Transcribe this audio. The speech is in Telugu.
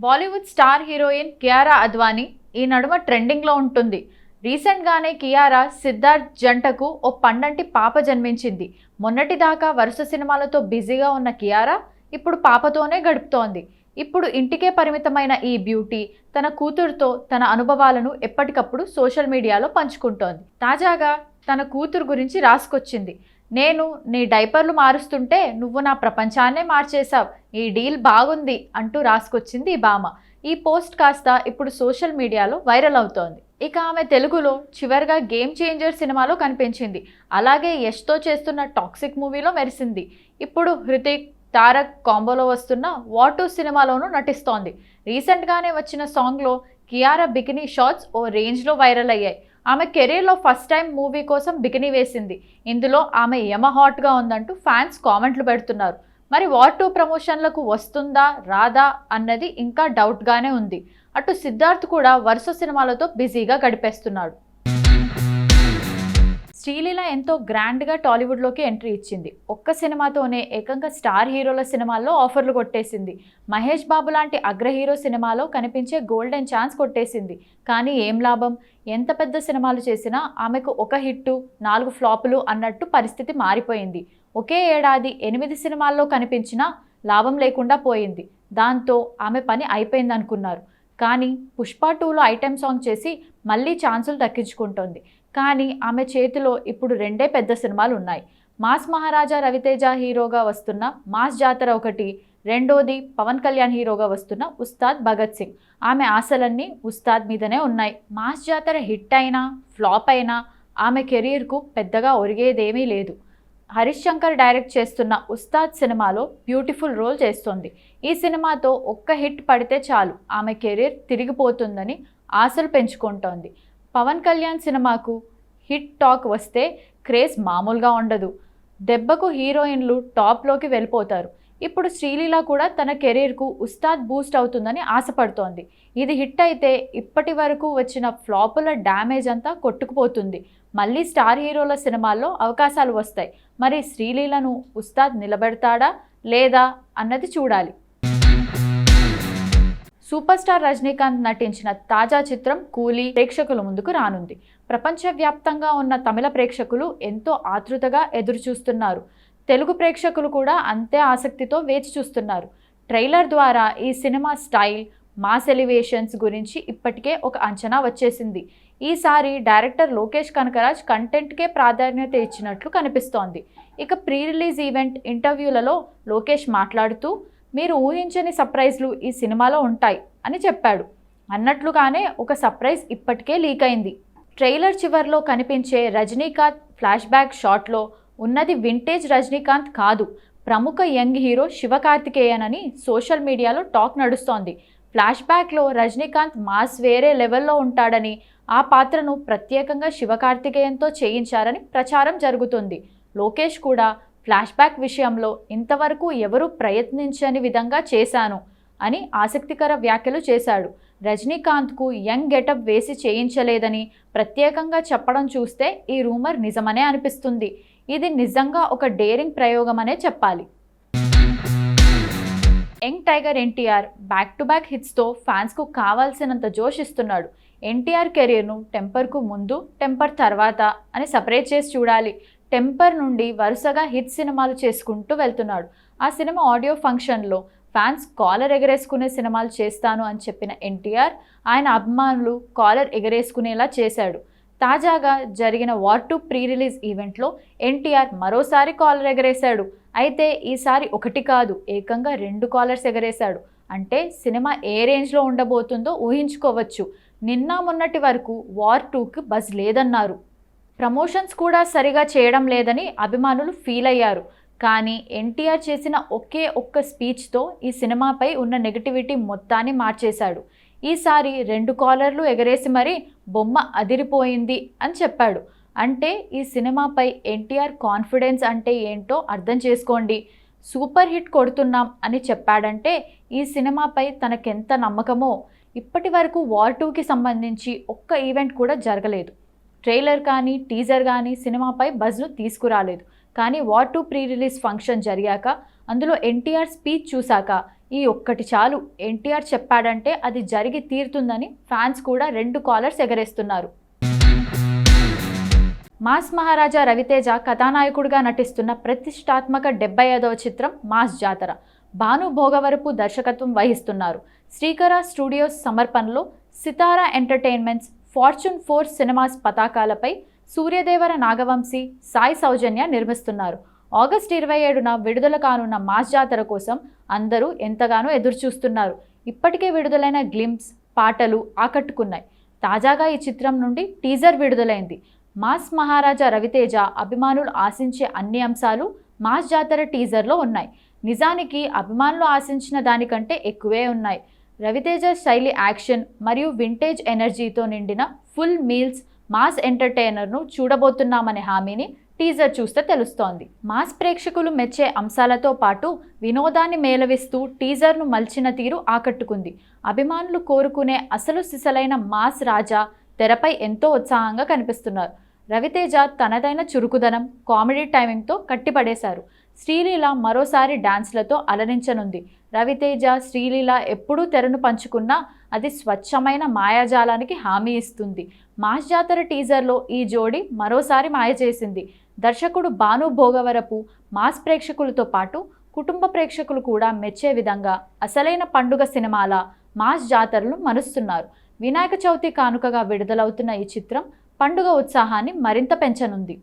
బాలీవుడ్ స్టార్ హీరోయిన్ కియారా అద్వానీ ఈ నడుమ ట్రెండింగ్లో ఉంటుంది. రీసెంట్గానే కియారా సిద్ధార్థ్ జంటకు ఓ పండంటి పాప జన్మించింది. మొన్నటిదాకా వరుస సినిమాలతో బిజీగా ఉన్న కియారా ఇప్పుడు పాపతోనే గడుపుతోంది. ఇప్పుడు ఇంటికే పరిమితమైన ఈ బ్యూటీ తన కూతురుతో తన అనుభవాలను ఎప్పటికప్పుడు సోషల్ మీడియాలో పంచుకుంటోంది. తాజాగా తన కూతురు గురించి రాసుకొచ్చింది. నేను నీ డైపర్లు మారుస్తుంటే నువ్వు నా ప్రపంచాన్నే మార్చేశావు, ఈ డీల్ బాగుంది అంటూ రాసుకొచ్చింది ఈ భామ. ఈ పోస్ట్ కాస్త ఇప్పుడు సోషల్ మీడియాలో వైరల్ అవుతోంది. ఇక ఆమె తెలుగులో చివరిగా గేమ్ చేంజర్ సినిమాలో కనిపించింది. అలాగే యష్తో చేస్తున్న టాక్సిక్ మూవీలో మెరిసింది. ఇప్పుడు హృతిక్ తారక్ కాంబోలో వస్తున్న వార్ 2 సినిమాలోనూ నటిస్తోంది. రీసెంట్గానే వచ్చిన సాంగ్లో కియారా బికినీ షాట్స్ ఓ రేంజ్లో వైరల్ అయ్యాయి. ఆమె కెరీర్లో ఫస్ట్ టైం మూవీ కోసం బికినీ వేసింది. ఇందులో ఆమె యమ హాట్గా ఉందంటూ ఫ్యాన్స్ కామెంట్లు పెడుతున్నారు. మరి వార్ 2 ప్రమోషన్లకు వస్తుందా రాదా అన్నది ఇంకా డౌట్గానే ఉంది. అటు సిద్ధార్థ్ కూడా వరుస సినిమాలతో బిజీగా గడిపేస్తున్నాడు. శ్రీలీల ఎంతో గ్రాండ్గా టాలీవుడ్లోకి ఎంట్రీ ఇచ్చింది. ఒక్క సినిమాతోనే ఏకంగా స్టార్ హీరోల సినిమాల్లో ఆఫర్లు కొట్టేసింది. మహేష్ బాబు లాంటి అగ్ర హీరో సినిమాలో కనిపించే గోల్డెన్ ఛాన్స్ కొట్టేసింది. కానీ ఏం లాభం? ఎంత పెద్ద సినిమాలు చేసినా ఆమెకు ఒక హిట్టు 4 ఫ్లాపులు అన్నట్టు పరిస్థితి మారిపోయింది. ఒకే ఏడాది 8 సినిమాల్లో కనిపించినా లాభం లేకుండా పోయింది. దాంతో ఆమె పని అయిపోయిందనుకున్నారు. కానీ పుష్ప 2లో ఐటెం సాంగ్ చేసి మళ్ళీ ఛాన్సులు దక్కించుకుంటోంది. కానీ ఆమె చేతిలో ఇప్పుడు 2 పెద్ద సినిమాలు ఉన్నాయి. మాస్ మహారాజా రవితేజ హీరోగా వస్తున్న మాస్ జాతర ఒకటి, రెండోది పవన్ కళ్యాణ్ హీరోగా వస్తున్న ఉస్తాద్ భగత్ సింగ్. ఆమె ఆశలన్నీ ఉస్తాద్ మీదనే ఉన్నాయి. మాస్ జాతర హిట్ అయినా ఫ్లాప్ అయినా ఆమె కెరీర్కు పెద్దగా ఒరిగేదేమీ లేదు. హరీష్ శంకర్ డైరెక్ట్ చేస్తున్న ఉస్తాద్ సినిమాలో బ్యూటిఫుల్ రోల్ చేస్తోంది. ఈ సినిమాతో ఒక్క హిట్ పడితే చాలు ఆమె కెరీర్ తిరిగిపోతుందని ఆశలు పెంచుకుంటోంది. పవన్ కళ్యాణ్ సినిమాకు హిట్ టాక్ వస్తే క్రేజ్ మామూలుగా ఉండదు. దెబ్బకు హీరోయిన్లు టాప్లోకి వెళ్ళిపోతారు. ఇప్పుడు శ్రీలీల కూడా తన కెరీర్కు ఉస్తాద్ బూస్ట్ అవుతుందని ఆశపడుతోంది. ఇది హిట్ అయితే ఇప్పటి వరకు వచ్చిన ఫ్లాపుల డ్యామేజ్ అంతా కొట్టుకుపోతుంది. మళ్ళీ స్టార్ హీరోల సినిమాల్లో అవకాశాలు వస్తాయి. మరి శ్రీలీలను ఉస్తాద్ నిలబెడతాడా లేదా అన్నది చూడాలి. సూపర్ స్టార్ రజనీకాంత్ నటించిన తాజా చిత్రం కూలీ ప్రేక్షకుల ముందుకు రానుంది. ప్రపంచవ్యాప్తంగా ఉన్న తమిళ ప్రేక్షకులు ఎంతో ఆతృతగా ఎదురుచూస్తున్నారు. తెలుగు ప్రేక్షకులు కూడా అంతే ఆసక్తితో వేచి చూస్తున్నారు. ట్రైలర్ ద్వారా ఈ సినిమా స్టైల్, మాస్ ఎలివేషన్స్ గురించి ఇప్పటికే ఒక అంచనా వచ్చేసింది. ఈసారి డైరెక్టర్ లోకేష్ కనకరాజ్ కంటెంట్కే ప్రాధాన్యత ఇచ్చినట్లు కనిపిస్తోంది. ఇక ప్రీ రిలీజ్ ఈవెంట్ ఇంటర్వ్యూలలో లోకేష్ మాట్లాడుతూ మీరు ఊహించని సర్ప్రైజ్లు ఈ సినిమాలో ఉంటాయి అని చెప్పాడు. అన్నట్లుగానే ఒక సర్ప్రైజ్ ఇప్పటికే లీక్ అయింది. ట్రైలర్ చివర్లో కనిపించే రజనీకాంత్ ఫ్లాష్ బ్యాక్ షాట్లో ఉన్నది వింటేజ్ రజనీకాంత్ కాదు, ప్రముఖ యంగ్ హీరో శివకార్తికేయన్ అని సోషల్ మీడియాలో టాక్ నడుస్తోంది. ఫ్లాష్ బ్యాక్లో రజనీకాంత్ మాస్ వేరే లెవెల్లో ఉంటాడని, ఆ పాత్రను ప్రత్యేకంగా శివకార్తికేయన్తో చేయించారని ప్రచారం జరుగుతుంది. లోకేష్ కూడా ఫ్లాష్ బ్యాక్ విషయంలో ఇంతవరకు ఎవరూ ప్రయత్నించని విధంగా చేశాను అని ఆసక్తికర వ్యాఖ్యలు చేశాడు. రజనీకాంత్కు యంగ్ గెటప్ వేసి చేయించలేదని ప్రత్యేకంగా చెప్పడం చూస్తే ఈ రూమర్ నిజమనే అనిపిస్తుంది. ఇది నిజంగా ఒక డేరింగ్ ప్రయోగమనే చెప్పాలి. Young tiger NTR back to back హిట్స్తో ఫ్యాన్స్కు కావాల్సినంత జోష్ ఇస్తున్నాడు. ఎన్టీఆర్ కెరీర్ను టెంపర్కు ముందు, టెంపర్ తర్వాత అని సపరేట్ చేసి చూడాలి. టెంపర్ నుండి వరుసగా హిట్ సినిమాలు చేసుకుంటూ వెళ్తున్నాడు. ఆ సినిమా ఆడియో ఫంక్షన్లో ఫ్యాన్స్ కాలర్ ఎగరేసుకునే సినిమాలు చేస్తాను అని చెప్పిన ఎన్టీఆర్ ఆయన అభిమానులు కాలర్ ఎగరేసుకునేలా చేశాడు. తాజాగా జరిగిన వార్ 2 ప్రీ రిలీజ్ ఈవెంట్లో ఎన్టీఆర్ మరోసారి కాలర్ ఎగరేశాడు. అయితే ఈసారి ఒకటి కాదు, ఏకంగా 2 కాలర్స్ ఎగరేశాడు. అంటే సినిమా ఏ రేంజ్లో ఉండబోతుందో ఊహించుకోవచ్చు. నిన్న మొన్నటి వరకు వార్ 2కి బజ్ లేదన్నారు. ప్రమోషన్స్ కూడా సరిగా చేయడం లేదని అభిమానులు ఫీల్ అయ్యారు. కానీ ఎన్టీఆర్ చేసిన ఒకే ఒక్క స్పీచ్తో ఈ సినిమాపై ఉన్న నెగిటివిటీ మొత్తాన్ని మార్చేశాడు. ఈసారి 2 కాలర్లు ఎగరేసి మరీ బొమ్మ అదిరిపోయింది అని చెప్పాడు. అంటే ఈ సినిమాపై ఎన్టీఆర్ కాన్ఫిడెన్స్ అంటే ఏంటో అర్థం చేసుకోండి. సూపర్ హిట్ కొడుతున్నాం అని చెప్పాడంటే ఈ సినిమాపై తనకెంత నమ్మకమో. ఇప్పటి వరకు వార్ 2కి సంబంధించి ఒక్క ఈవెంట్ కూడా జరగలేదు. ట్రైలర్ కానీ టీజర్ కానీ సినిమాపై బజ్ను తీసుకురాలేదు. కానీ వార్ 2 ప్రీ రిలీజ్ ఫంక్షన్ జరిగాక అందులో ఎన్టీఆర్ స్పీచ్ చూశాక ఈ ఒక్కటి చాలు, ఎన్టీఆర్ చెప్పాడంటే అది జరిగి తీరుతుందని ఫ్యాన్స్ కూడా 2 కాలర్స్ ఎగరేస్తున్నారు. మాస్ మహారాజా రవితేజ కథానాయకుడిగా నటిస్తున్న ప్రతిష్టాత్మక 75వ చిత్రం మాస్ జాతర. భాను భోగవరపు దర్శకత్వం వహిస్తున్నారు. శ్రీకర స్టూడియోస్ సమర్పణలో సితారా ఎంటర్టైన్మెంట్స్, ఫార్చ్యూన్ 4 సినిమాస్ పతాకాలపై సూర్యదేవర నాగవంశీ, సాయి సౌజన్య నిర్మిస్తున్నారు. ఆగస్టు 27న విడుదల కానున్న మాస్ జాతర కోసం అందరూ ఎంతగానో ఎదురుచూస్తున్నారు. ఇప్పటికే విడుదలైన గ్లింప్స్, పాటలు ఆకట్టుకున్నాయి. తాజాగా ఈ చిత్రం నుండి టీజర్ విడుదలైంది. మాస్ మహారాజా రవితేజ అభిమానులు ఆశించే అన్ని అంశాలు మాస్ జాతర టీజర్లో ఉన్నాయి. నిజానికి అభిమానులు ఆశించిన దానికంటే ఎక్కువే ఉన్నాయి. రవితేజ శైలి యాక్షన్ మరియు వింటేజ్ ఎనర్జీతో నిండిన ఫుల్ మీల్స్ మాస్ ఎంటర్టైనర్ను చూడబోతున్నామనే హామీని టీజర్ చూస్తే తెలుస్తోంది. మాస్ ప్రేక్షకులు మెచ్చే అంశాలతో పాటు వినోదాన్ని మేళవిస్తూ టీజర్ను మలిచిన తీరు ఆకట్టుకుంది. అభిమానులు కోరుకునే అసలు సిసలైన మాస్ రాజా తెరపై ఎంతో ఉత్సాహంగా కనిపిస్తున్నారు. రవితేజ తనదైన చురుకుదనం, కామెడీ టైమింగ్తో కట్టిపడేశారు. శ్రీలీల మరోసారి డాన్స్లతో అలరించనుంది. రవితేజ, శ్రీలీల ఎప్పుడూ తెరను పంచుకున్నా అది స్వచ్ఛమైన మాయాజాలానికి హామీ ఇస్తుంది. మాస్ జాతర టీజర్లో ఈ జోడీ మరోసారి మాయ చేసింది. దర్శకుడు భాను భోగవరపు మాస్ ప్రేక్షకులతో పాటు కుటుంబ ప్రేక్షకులు కూడా మెచ్చే విధంగా అసలైన పండుగ సినిమాల మాస్ జాతరలు మరుస్తున్నారు. వినాయక చవితి కానుకగా విడుదలవుతున్న ఈ చిత్రం పండుగ ఉత్సాహాన్ని మరింత పెంచనుంది.